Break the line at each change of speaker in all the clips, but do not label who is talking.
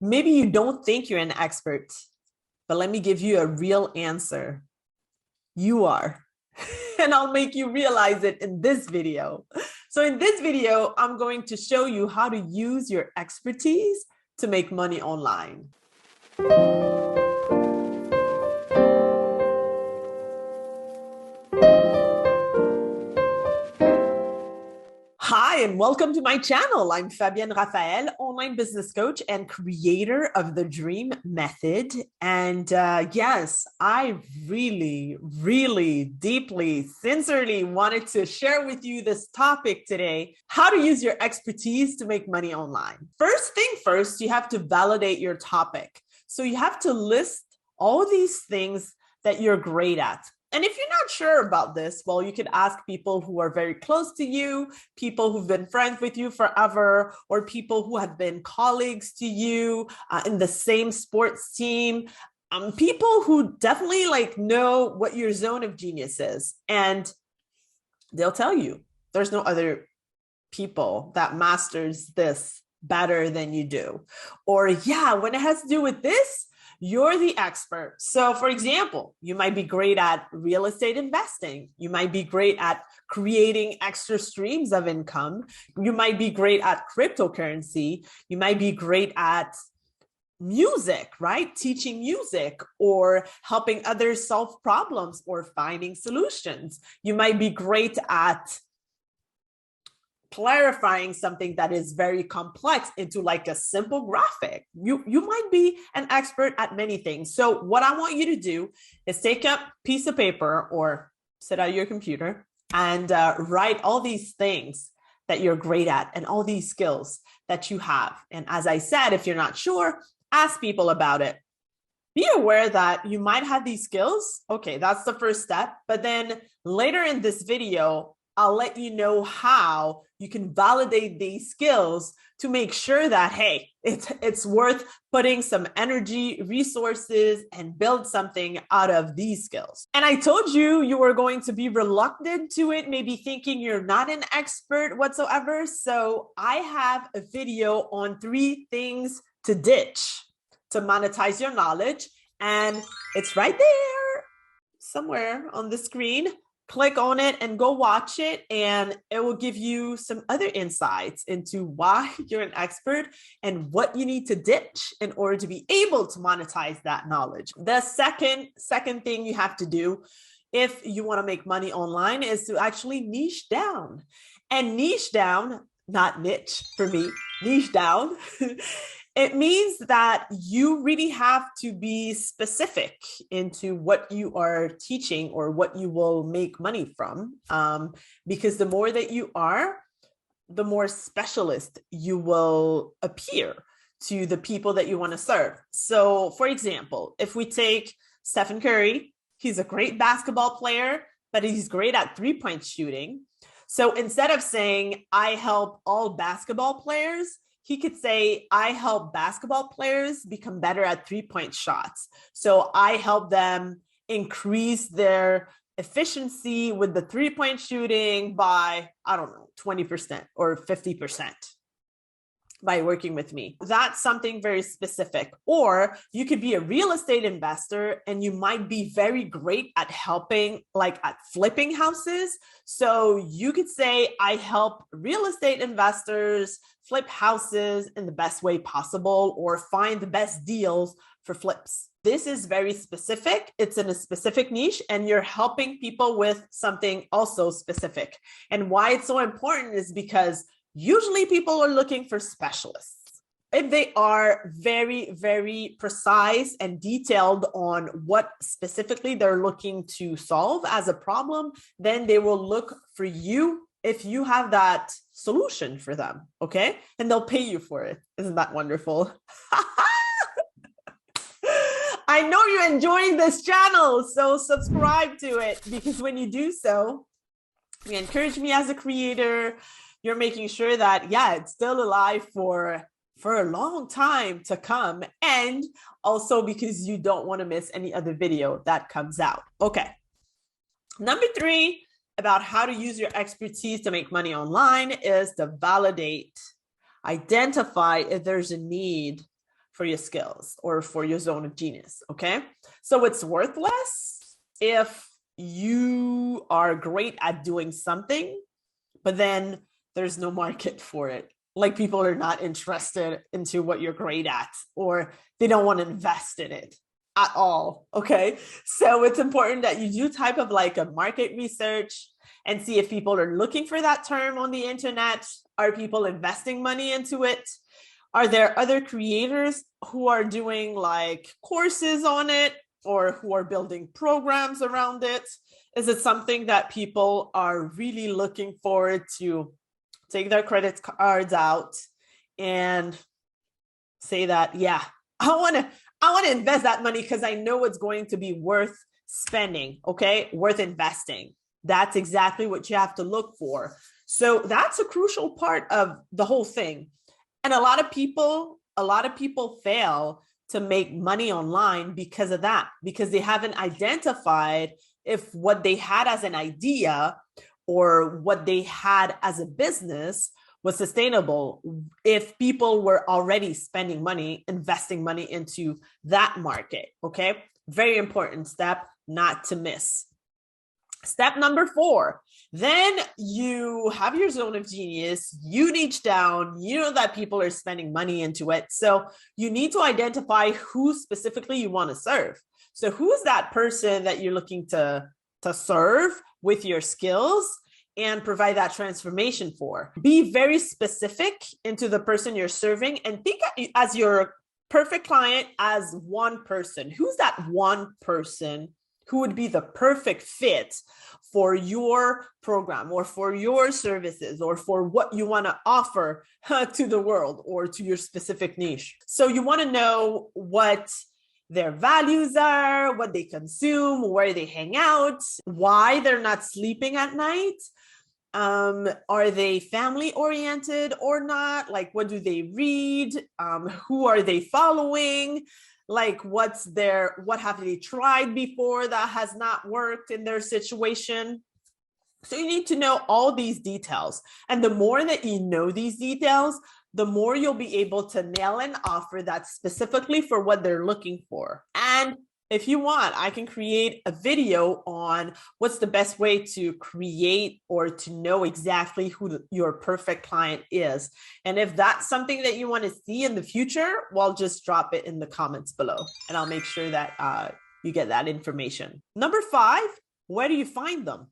Maybe you don't think you're an expert, but let me give you a real answer. You are. And I'll make you realize it in this video. So in this video, I'm going to show you how to use your expertise to make money online. Hi, and welcome to my channel. I'm Fabienne Raphael, online business coach and creator of the Dream Method. And yes, I really deeply, sincerely wanted to share with you this topic today, how to use your expertise to make money online. First thing first, you have to validate your topic. So you have to list all these things that you're great at. And if you're not sure about this, well, you could ask people who are very close to you, people who've been friends with you forever, or people who have been colleagues to you in the same sports team, people who definitely know what your zone of genius is. And they'll tell you there's no other people that masters this better than you do. Or yeah, when it has to do with this, you're the expert. So for example, you might be great at real estate investing. You might be great at creating extra streams of income. You might be great at cryptocurrency. You might be great at music, right? Teaching music or helping others solve problems or finding solutions. You might be great at clarifying something that is very complex into like a simple graphic. You might be an expert at many things. So what I want you to do is take a piece of paper or sit at your computer and write all these things that you're great at and all these skills that you have. And as I said, if you're not sure, ask people about it. Be aware that you might have these skills. Okay, that's the first step. But then later in this video, I'll let you know how you can validate these skills to make sure that, hey, it's worth putting some energy, resources, and build something out of these skills. And I told you you were going to be reluctant to it, maybe thinking you're not an expert whatsoever. So I have a video on 3 things to ditch to monetize your knowledge. And it's right there somewhere on the screen. Click on it and go watch it, and it will give you some other insights into why you're an expert and what you need to ditch in order to be able to monetize that knowledge. The second thing you have to do if you want to make money online is to actually niche down. And niche down, not niche for me, niche down. It means that you really have to be specific into what you are teaching or what you will make money from, because the more that you are, the more specialist you will appear to the people that you want to serve. So for example, if we take Stephen Curry, he's a great basketball player, but he's great at 3-point shooting. So instead of saying, I help all basketball players, he could say, I help basketball players become better at 3-point shots. So I help them increase their efficiency with the 3-point shooting by, 20% or 50% by working with me. That's something very specific. Or you could be a real estate investor and you might be very great at helping, at flipping houses. So you could say, I help real estate investors flip houses in the best way possible or find the best deals for flips. This is very specific. It's in a specific niche and you're helping people with something also specific. And why it's so important is because usually people are looking for specialists. If they are very precise and detailed on what specifically they're looking to solve as a problem, then they will look for you if you have that solution for them, okay? And they'll pay you for it. Isn't that wonderful? I know you're enjoying this channel, so subscribe to it, because when you do so, you encourage me as a creator. You're making sure that, yeah, it's still alive for a long time to come. And also because you don't want to miss any other video that comes out. Okay. Number 3 about how to use your expertise to make money online is to validate, identify if there's a need for your skills or for your zone of genius. Okay. So it's worthless if you are great at doing something, but then there's no market for it. Like people are not interested into what you're great at, or they don't want to invest in it at all. Okay. So it's important that you do type of like a market research and see if people are looking for that term on the internet. Are people investing money into it? Are there other creators who are doing like courses on it or who are building programs around it? Is it something that people are really looking forward to take their credit cards out and say that, yeah, I want to invest that money because I know it's going to be worth spending, okay? Worth investing. That's exactly what you have to look for. So that's a crucial part of the whole thing. And a lot of people fail to make money online because of that, because they haven't identified if what they had as an idea or what they had as a business was sustainable, if people were already spending money, investing money into that market. Okay. Very important step not to miss. Step number 4, then you have your zone of genius, you niche down, you know that people are spending money into it. So you need to identify who specifically you want to serve. So who's that person that you're looking to serve with your skills and provide that transformation for? Be very specific into the person you're serving and think as your perfect client as one person. Who's that one person who would be the perfect fit for your program or for your services or for what you want to offer to the world or to your specific niche? So you want to know what their values are, what they consume, where they hang out, why they're not sleeping at night. Are they family oriented or not? Like, what do they read? Who are they following? Like, what have they tried before that has not worked in their situation? So you need to know all these details. And the more that you know these details, the more you'll be able to nail an offer that's specifically for what they're looking for. And if you want, I can create a video on what's the best way to create or to know exactly who your perfect client is. And if that's something that you want to see in the future, well, just drop it in the comments below and I'll make sure that you get that information. Number 5, where do you find them?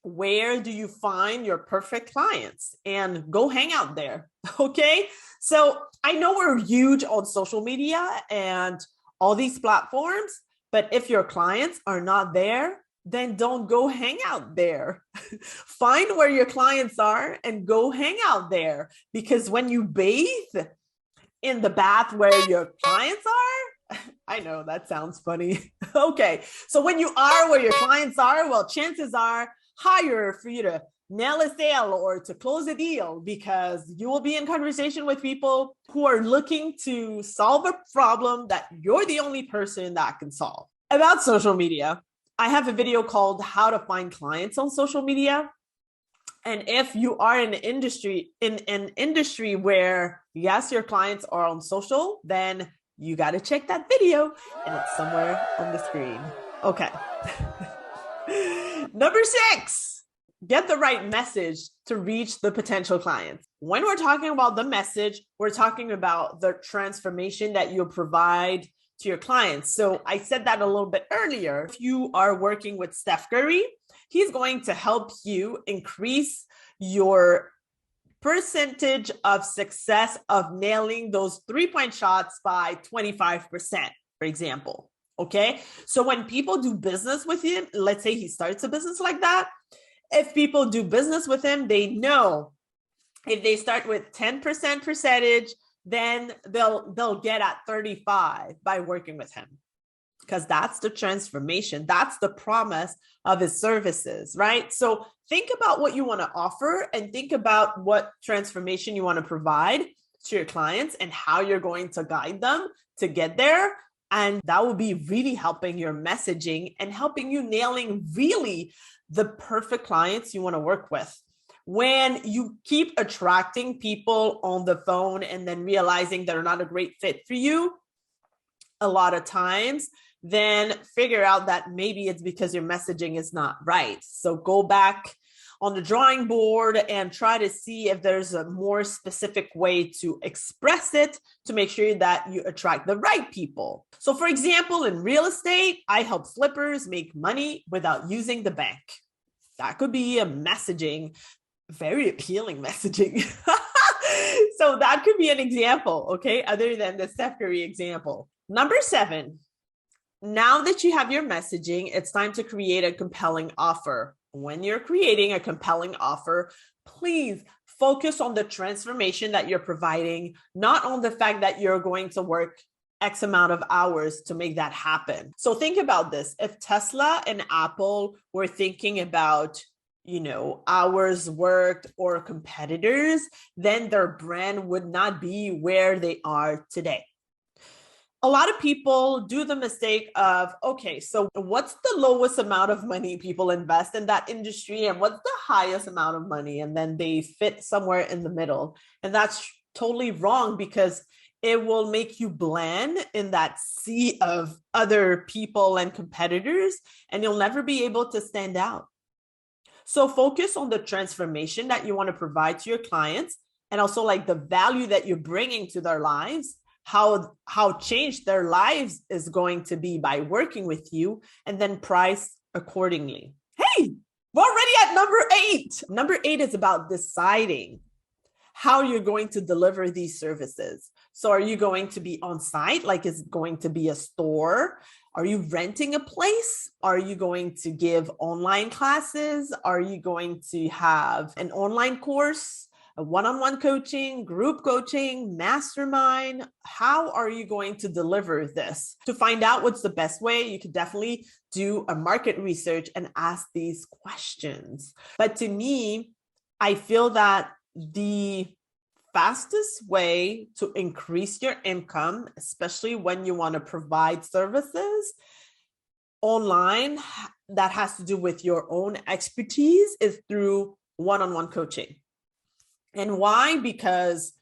Where do you find your perfect clients? And go hang out there, okay? So I know we're huge on social media and all these platforms, but if your clients are not there, then don't go hang out there. Find where your clients are and go hang out there. Because when you bathe in the bath where your clients are, I know that sounds funny. Okay, so when you are where your clients are, well, chances are higher for you to nail a sale or to close a deal, because you will be in conversation with people who are looking to solve a problem that you're the only person that can solve. About social media, I have a video called How to Find Clients on Social Media. And if you are in an industry where, yes, your clients are on social, then you got to check that video and it's somewhere on the screen. Okay. Number 6, get the right message to reach the potential clients. When we're talking about the message, we're talking about the transformation that you provide to your clients. So I said that a little bit earlier. If you are working with Steph Curry, he's going to help you increase your percentage of success of nailing those 3-point shots by 25%, for example. Okay. So when people do business with him, let's say he starts a business like that. If people do business with him, they know if they start with 10% percentage, then they'll get at 35 by working with him, because that's the transformation. That's the promise of his services, right? So think about what you want to offer and think about what transformation you want to provide to your clients and how you're going to guide them to get there. And that will be really helping your messaging and helping you nailing really the perfect clients you want to work with. When you keep attracting people on the phone and then realizing they're not a great fit for you, a lot of times, then figure out that maybe it's because your messaging is not right. So go back on the drawing board and try to see if there's a more specific way to express it to make sure that you attract the right people. So for example, in real estate, I help flippers make money without using the bank. That could be a messaging, very appealing messaging. So that could be an example, okay, other than the Steph Curry example. Number 7, now that you have your messaging, it's time to create a compelling offer. When you're creating a compelling offer, please focus on the transformation that you're providing, not on the fact that you're going to work X amount of hours to make that happen. So think about this. If Tesla and Apple were thinking about, hours worked or competitors, then their brand would not be where they are today. A lot of people do the mistake of, okay, so what's the lowest amount of money people invest in that industry and what's the highest amount of money? And then they fit somewhere in the middle. And that's totally wrong because it will make you blend in that sea of other people and competitors, and you'll never be able to stand out. So focus on the transformation that you want to provide to your clients and also like the value that you're bringing to their lives. How changed their lives is going to be by working with you, and then price accordingly. Hey, we're already at number 8. Number 8 is about deciding how you're going to deliver these services. So are you going to be on site? Like, is it going to be a store? Are you renting a place? Are you going to give online classes? Are you going to have an online course? A one-on-one coaching, group coaching, mastermind? How are you going to deliver this? To find out what's the best way, you could definitely do a market research and ask these questions. But to me, I feel that the fastest way to increase your income, especially when you want to provide services online that has to do with your own expertise, is through one-on-one coaching. And why? Because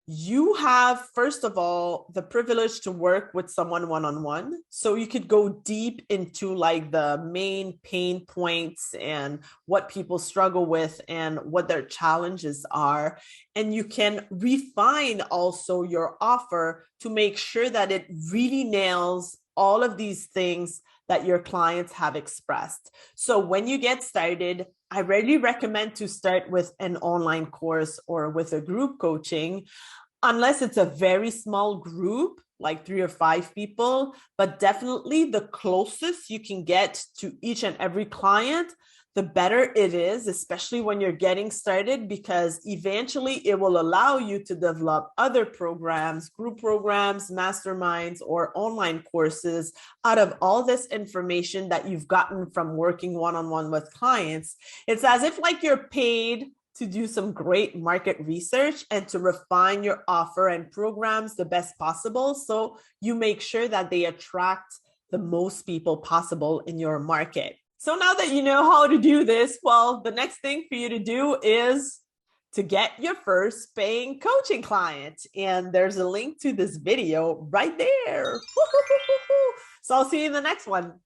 you have, first of all, the privilege to work with someone one-on-one. So you could go deep into like the main pain points and what people struggle with and what their challenges are. And you can refine also your offer to make sure that it really nails all of these things that your clients have expressed. So when you get started, I really recommend to start with an online course or with a group coaching, unless it's a very small group, like 3 or 5 people, but definitely the closest you can get to each and every client, the better it is, especially when you're getting started, because eventually it will allow you to develop other programs, group programs, masterminds, or online courses out of all this information that you've gotten from working one-on-one with clients. It's as if like you're paid to do some great market research and to refine your offer and programs the best possible, so you make sure that they attract the most people possible in your market. So now that you know how to do this, well, the next thing for you to do is to get your first paying coaching client. And there's a link to this video right there. So I'll see you in the next one.